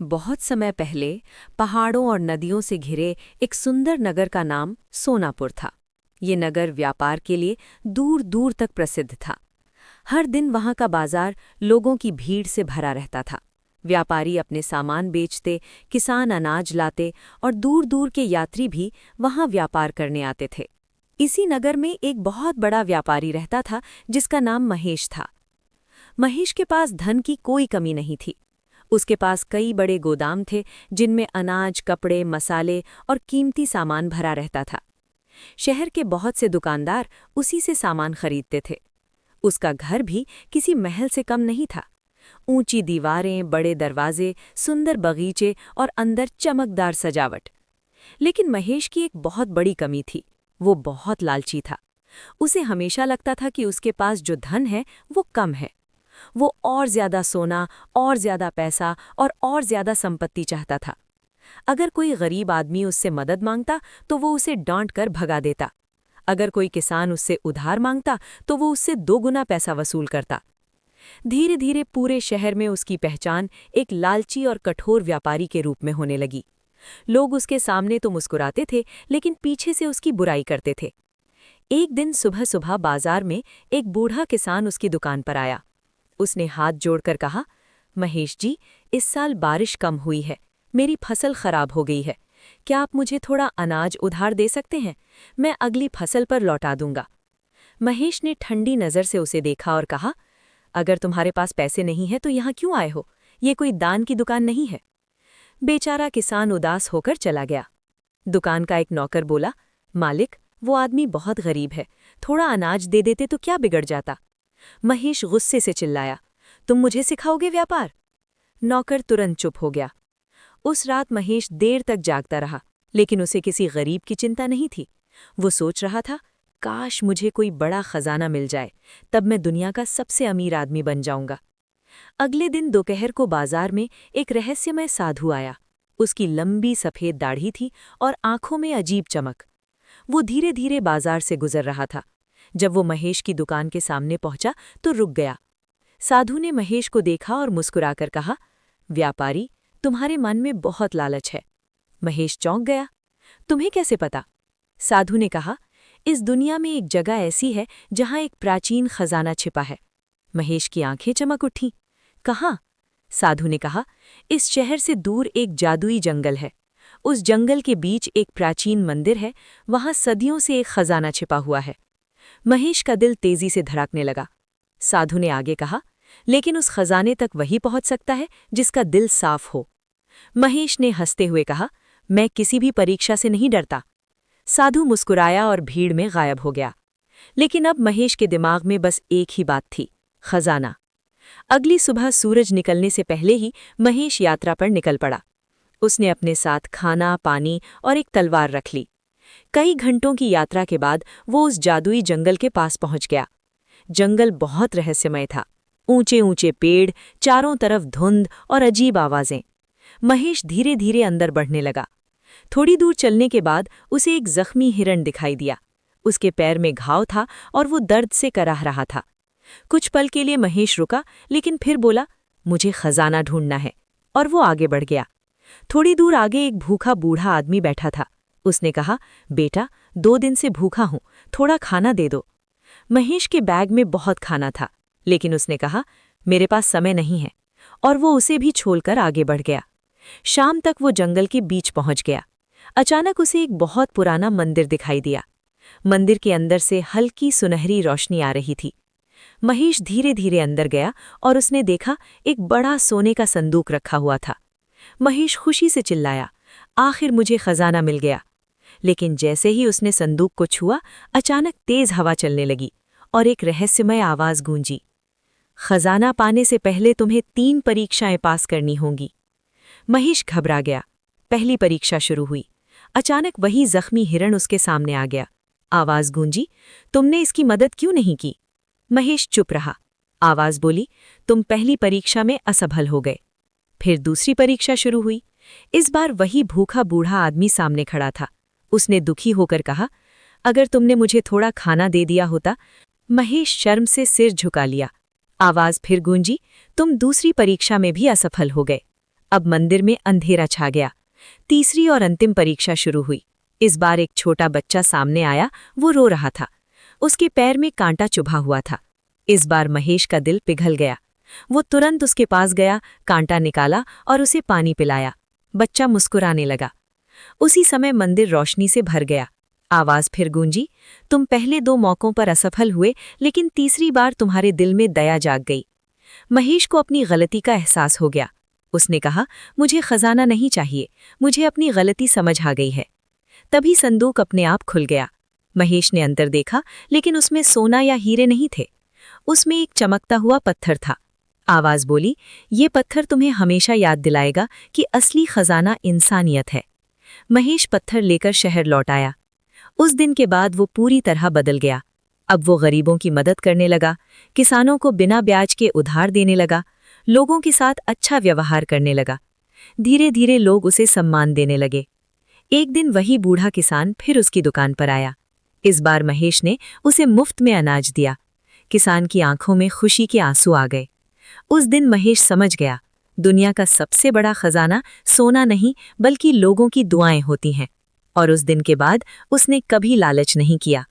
बहुत समय पहले पहाड़ों और नदियों से घिरे एक सुंदर नगर का नाम सोनापुर था। ये नगर व्यापार के लिए दूर दूर तक प्रसिद्ध था। हर दिन वहाँ का बाजार लोगों की भीड़ से भरा रहता था। व्यापारी अपने सामान बेचते, किसान अनाज लाते और दूर दूर के यात्री भी वहाँ व्यापार करने आते थे। इसी नगर में एक बहुत बड़ा व्यापारी रहता था जिसका नाम महेश था। महेश के पास धन की कोई कमी नहीं थी। उसके पास कई बड़े गोदाम थे जिनमें अनाज, कपड़े, मसाले और कीमती सामान भरा रहता था। शहर के बहुत से दुकानदार उसी से सामान खरीदते थे। उसका घर भी किसी महल से कम नहीं था। ऊंची दीवारें, बड़े दरवाजे, सुंदर बगीचे और अंदर चमकदार सजावट। लेकिन महेश की एक बहुत बड़ी कमी थी। वो बहुत लालची था। उसे हमेशा लगता था कि उसके पास जो धन है वो कम है। वो और ज्यादा सोना, और ज्यादा पैसा और ज्यादा संपत्ति चाहता था। अगर कोई गरीब आदमी उससे मदद मांगता तो वो उसे डांट कर भगा देता। अगर कोई किसान उससे उधार मांगता तो वो उससे 2 गुना पैसा वसूल करता। धीरे धीरे पूरे शहर में उसकी पहचान एक लालची और कठोर व्यापारी के रूप में होने लगी। लोग उसके सामने तो मुस्कुराते थे, लेकिन पीछे से उसकी बुराई करते थे। एक दिन सुबह सुबह बाजार में एक बूढ़ा किसान उसकी दुकान पर आया। उसने हाथ जोड़कर कहा, महेश जी, इस साल बारिश कम हुई है, मेरी फसल खराब हो गई है। क्या आप मुझे थोड़ा अनाज उधार दे सकते हैं? मैं अगली फसल पर लौटा दूंगा। महेश ने ठंडी नज़र से उसे देखा और कहा, अगर तुम्हारे पास पैसे नहीं हैं तो यहाँ क्यों आए हो? ये कोई दान की दुकान नहीं है। बेचारा किसान उदास होकर चला गया। दुकान का एक नौकर बोला, मालिक, वो आदमी बहुत गरीब है, थोड़ा अनाज दे देते तो क्या बिगड़ जाता। महेश गुस्से से चिल्लाया, तुम मुझे सिखाओगे व्यापार? नौकर तुरंत चुप हो गया। उस रात महेश देर तक जागता रहा, लेकिन उसे किसी गरीब की चिंता नहीं थी। वो सोच रहा था, काश मुझे कोई बड़ा खजाना मिल जाए, तब मैं दुनिया का सबसे अमीर आदमी बन जाऊंगा। अगले दिन दोपहर को बाजार में एक रहस्यमय साधु आया। उसकी लंबी सफ़ेद दाढ़ी थी और आंखों में अजीब चमक। वो धीरे धीरे बाजार से गुजर रहा था। जब वो महेश की दुकान के सामने पहुंचा तो रुक गया। साधु ने महेश को देखा और मुस्कुराकर कहा, व्यापारी, तुम्हारे मन में बहुत लालच है। महेश चौंक गया। तुम्हें कैसे पता? साधु ने कहा, इस दुनिया में एक जगह ऐसी है जहां एक प्राचीन खजाना छिपा है। महेश की आंखें चमक उठीं। कहाँ? साधु ने कहा, इस शहर से दूर एक जादुई जंगल है। उस जंगल के बीच एक प्राचीन मंदिर है, वहां सदियों से एक खजाना छिपा हुआ है। महेश का दिल तेजी से धड़कने लगा। साधु ने आगे कहा, लेकिन उस खजाने तक वही पहुंच सकता है जिसका दिल साफ हो। महेश ने हंसते हुए कहा, मैं किसी भी परीक्षा से नहीं डरता। साधु मुस्कुराया और भीड़ में गायब हो गया। लेकिन अब महेश के दिमाग में बस एक ही बात थी, खजाना। अगली सुबह सूरज निकलने से पहले ही महेश यात्रा पर निकल पड़ा। उसने अपने साथ खाना, पानी और एक तलवार रख ली। कई घंटों की यात्रा के बाद वो उस जादुई जंगल के पास पहुंच गया। जंगल बहुत रहस्यमय था। ऊंचे ऊंचे पेड़, चारों तरफ धुंध और अजीब आवाजें। महेश धीरे धीरे अंदर बढ़ने लगा। थोड़ी दूर चलने के बाद उसे एक जख्मी हिरण दिखाई दिया। उसके पैर में घाव था और वो दर्द से कराह रहा था। कुछ पल के लिए महेश रुका, लेकिन फिर बोला, मुझे खजाना ढूंढना है, और वो आगे बढ़ गया। थोड़ी दूर आगे एक भूखा बूढ़ा आदमी बैठा था। उसने कहा, बेटा, 2 दिन से भूखा हूं, थोड़ा खाना दे दो। महेश के बैग में बहुत खाना था, लेकिन उसने कहा, मेरे पास समय नहीं है, और वो उसे भी छोड़कर आगे बढ़ गया। शाम तक वो जंगल के बीच पहुंच गया। अचानक उसे एक बहुत पुराना मंदिर दिखाई दिया। मंदिर के अंदर से हल्की सुनहरी रोशनी आ रही थी। महेश धीरे धीरे अंदर गया और उसने देखा एक बड़ा सोने का संदूक रखा हुआ था। महेश खुशी से चिल्लाया, आखिर मुझे खजाना मिल गया। लेकिन जैसे ही उसने संदूक को छुआ, अचानक तेज हवा चलने लगी और एक रहस्यमय आवाज गूंजी, खजाना पाने से पहले तुम्हें 3 परीक्षाएं पास करनी होंगी। महेश घबरा गया। पहली परीक्षा शुरू हुई। अचानक वही जख्मी हिरण उसके सामने आ गया। आवाज गूंजी, तुमने इसकी मदद क्यों नहीं की? महेश चुप रहा। आवाज बोली, तुम पहली परीक्षा में असफल हो गए। फिर दूसरी परीक्षा शुरू हुई। इस बार वही भूखा बूढ़ा आदमी सामने खड़ा था। उसने दुखी होकर कहा, अगर तुमने मुझे थोड़ा खाना दे दिया होता। महेश शर्म से सिर झुका लिया। आवाज फिर गूंजी, तुम दूसरी परीक्षा में भी असफल हो गए। अब मंदिर में अंधेरा छा गया। तीसरी और अंतिम परीक्षा शुरू हुई। इस बार एक छोटा बच्चा सामने आया। वो रो रहा था। उसके पैर में कांटा चुभा हुआ था। इस बार महेश का दिल पिघल गया। वो तुरंत उसके पास गया, कांटा निकाला और उसे पानी पिलाया। बच्चा मुस्कुराने लगा। उसी समय मंदिर रोशनी से भर गया। आवाज फिर गूंजी, तुम पहले 2 मौकों पर असफल हुए, लेकिन तीसरी बार तुम्हारे दिल में दया जाग गई। महेश को अपनी गलती का एहसास हो गया। उसने कहा, मुझे खजाना नहीं चाहिए, मुझे अपनी गलती समझ आ गई है। तभी संदूक अपने आप खुल गया। महेश ने अंदर देखा, लेकिन उसमें सोना या हीरे नहीं थे। उसमें एक चमकता हुआ पत्थर था। आवाज बोली, ये पत्थर तुम्हें हमेशा याद दिलाएगा कि असली खजाना इंसानियत है। महेश पत्थर लेकर शहर लौट आया। उस दिन के बाद वो पूरी तरह बदल गया। अब वो गरीबों की मदद करने लगा, किसानों को बिना ब्याज के उधार देने लगा, लोगों के साथ अच्छा व्यवहार करने लगा। धीरे धीरे लोग उसे सम्मान देने लगे। एक दिन वही बूढ़ा किसान फिर उसकी दुकान पर आया। इस बार महेश ने उसे मुफ्त में अनाज दिया। किसान की आंखों में खुशी के आंसू आ गए। उस दिन महेश समझ गया, दुनिया का सबसे बड़ा खजाना सोना नहीं बल्कि लोगों की दुआएं होती हैं। और उस दिन के बाद उसने कभी लालच नहीं किया।